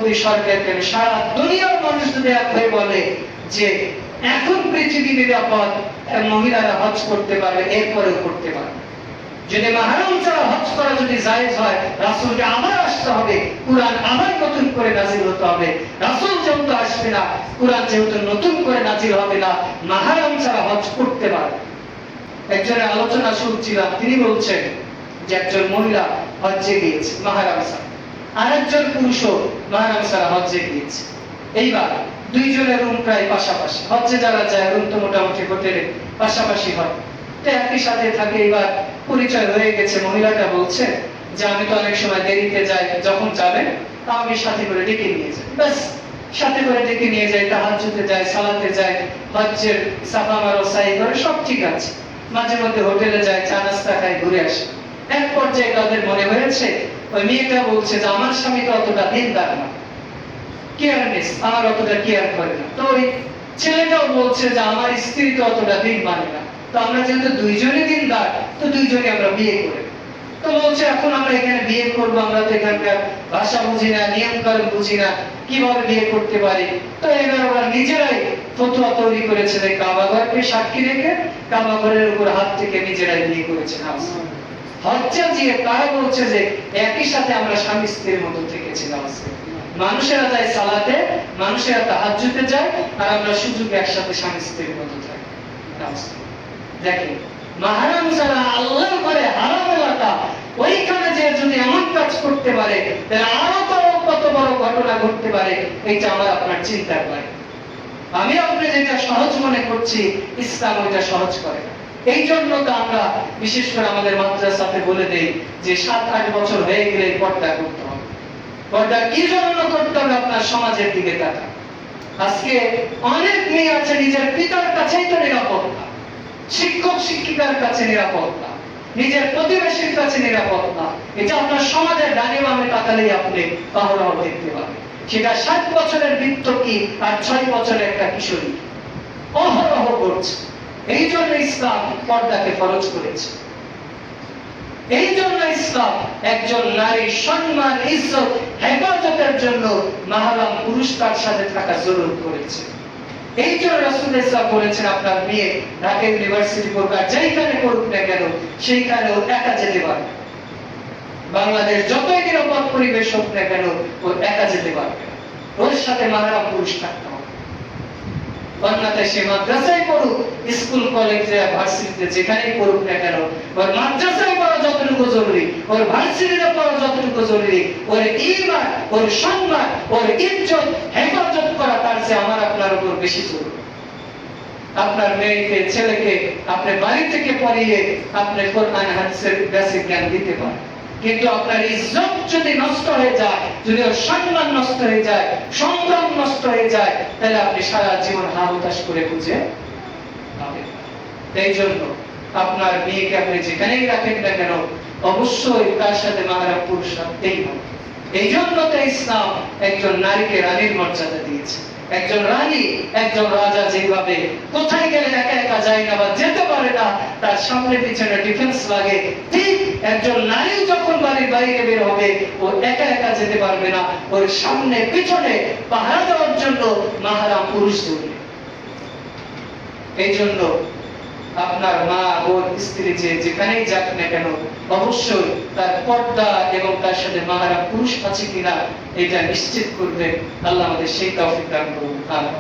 Saudi সরকার কেন, সারা দুনিয়ার মানুষ যদি এক হয়ে বলে যে এখন পৃথিবী নিরাপদ, মহিলারা হজ করতে পারবে, এরপরেও করতে পারবে। যদি মাহরাম ছাড়া হজ করা যদি জায়েজ হয়, রাসূলকে আবার আসতে হবে, কুরআন আবার নতুন করে নাযিল হতে হবে। রাসূল যেহেতু আসবে না, কুরআন যেহেতু নতুন করে নাযিল হবে না, মাহরাম ছাড়া হজ করতে পারবে। একজনের আলোচনা শুনছিলাম, তিনি বলছেন যে একজন মহিলা হজ্জে গিয়েছে মাহরাম ছাড়া, আরেকজন পুরুষও মাহরাম ছাড়া হজ্জে গিয়েছে। এইবার দুইজনের রুম প্রায় পাশাপাশি, হজ্জে যারা যায় রুম তো মোটামুটি হোটেলে পাশাপাশি হয়, তো একই সাথে থাকে। এবার পরিচয় হয়ে গেছে, মহিলাটা বলছে যে আমি তো অনেক সময় দেরিতে যাই, যখন যাবেন তা আমি সাথে করে ডেকে নিয়ে যাই, ব্যাস সাথে করে ডেকে নিয়ে যাই, তাহাজ্জুদে যাই, সালাতে যাই, হজ্জের সাফা মারো সাই করে সব ঠিক আছে, মাঝে মধ্যে হোটেলে যায়, চা নাস্তা খাই, ঘুরে আসে। এক পর্যায়ে তাদের মনে হয়েছে, ওই মেয়েটা বলছে যে আমার স্বামী তো অতটা দিনদার না, কেয়ারনেস, আমার অতটা কেয়ার করে না। তো ওই ছেলেটাও বলছে যে আমার স্ত্রী তো অতটা দিন মানে না, তো আমরা যেহেতু দুইজনই দিনদার, তো দুইজনই আমরা বিয়ে করে। তো বলছে এখন আমরা এখানে বিয়ে করবো, আমরা তো এখানকার ভাষা বুঝি না, নিয়ম কানুন বুঝি না, কিভাবে বিয়ে করতে পারি। তো এবার ওরা নিজেরাই ফতোয়া তৈরি করেছে, কাবাঘরকে সাক্ষী রেখে কাবাঘরের উপর হাত থেকে নিজেরাই বিয়ে করেছে। হজ্জে গিয়ে তারা বলছে যে একই সাথে আমরা স্বামী স্ত্রীর মতো থেকেছিলাম। মানুষেরা যায় সালাতে, মানুষেরা তাহাজ্জুদে যায়, আর আমরা সুযোগ একসাথে স্বামী স্ত্রীর মতো থাকি। দেখেন, মাহরাম ছাড়া আল্লাহর ঘরে হারাম এলাকা, ওইখানে যে যদি এমন কাজ করতে পারে, তাহলে আরো কত বড় ঘটনা ঘটতে পারে, এইটা আমার আপনার চিন্তার বাইরে। আমি আপনি যেটা সহজ মনে করছি, ইসলাম ওইটা সহজ করে না। এই জন্য তো আমরা বিশেষ করে আমাদের মাদ্রাসাতে বলে দেই যে 7-8 বছর হয়ে গেলে পর্দা করতে হবে। পর্দা কি জন্য করতে হবে? আপনার সমাজের দিকে তাকান। আজকে অনেক মেয়ে আছে নিজের পিতার কাছেই তো নিরাপদ না, শিক্ষক শিক্ষিকার কাছে নিরাপদ না, নিজের প্রতিবেশীর কাছে নিরাপদ না। এটা আপনার সমাজের ডানে বামে তাকালেই আপনি অহরহ দেখতে পাবেন। সেটা 7 বছরের বৃদ্ধকি আর 6 বছরের একটা কিশোরী অহরহ করছে। এই জন্য ইসলাম পর্দাকে ফরজ করেছে। এই জন্য ইসলাম একজন নারীর সম্মান, ইজ্জত, হেফাজতের জন্য মাহরাম পুরুষ তার সাথে থাকা জরুরি করেছে। এই জন্য রাসূল ইসলাম বলেছেন আপনার মেয়ে ঢাকা ইউনিভার্সিটি পড়ুক, আর যেখানে পড়ুক না কেন সেইখানে ও একা যেতে পারবে। বাংলাদেশ যতই নিরাপদ পরিবেশ হোক না কেন ও একা যেতে পারবে, ওর সাথে মাহরাম পুরুষ থাকতে হবে। অন্যথায় সে মাদ্রাসায় পড়ুক, স্কুল কলেজে ভার্সিটিতে যেখানেই পড়ুক না কেন, ওর মাদ্রাসায় পড়া যতটুকু জরুরি, ওর ভার্সিটিতে পড়া যতটুকু জরুরি, ওর ঈমান, ওর সম্মান, ওর ইজ্জত হেফাজত করা তার চেয়ে আমার আপনার উপর বেশি জরুরি। আপনার মেয়েকে, ছেলেকে আপনি বাড়ি থেকে পড়িয়ে আপনি কোরআন হাদিসের বেসিক জ্ঞান দিতে পারেন, কিন্তু আপনার ইজ্জত যদি নষ্ট হয়ে যায়, যদি ওর সম্মান নষ্ট হয়ে যায়, সংগ্রাম নষ্ট হয়ে যায়, তাহলে আপনি সারা জীবন হা-হুতাশ করে খুঁজে পাবেন। এই জন্য আপনার মেয়েকে আপনি যেখানেই রাখেন না কেন অবশ্যই তার সাথে মাহরাম পুরুষ রাখতেই হবে। এই জন্য তো ইসলাম একজন নারীকে রানীর মর্যাদা দিয়েছে। একজন রানী, একজন রাজা যেভাবে কোথায় গেলে একা একা যায় না বা যেতে পারে না, তার সামনে পিছনে ডিফেন্স লাগে, ঠিক একজন নারী যখন বাড়ির বাইরে বের হবে ও একা একা যেতে পারবে না, ওর সামনে পিছনে পাহারা দেওয়ার জন্য মাহরাম পুরুষ জরুরি। এই জন্য আপনার মা, বোন, স্ত্রী যে যেখানেই যাক না কেন অবশ্যই তার পর্দা এবং তার সাথে মাহরাম পুরুষ আছে কিনা এটা নিশ্চিত করবেন। আল্লাহ আমাদের সেই তৌফিক দান করুন। আমিন।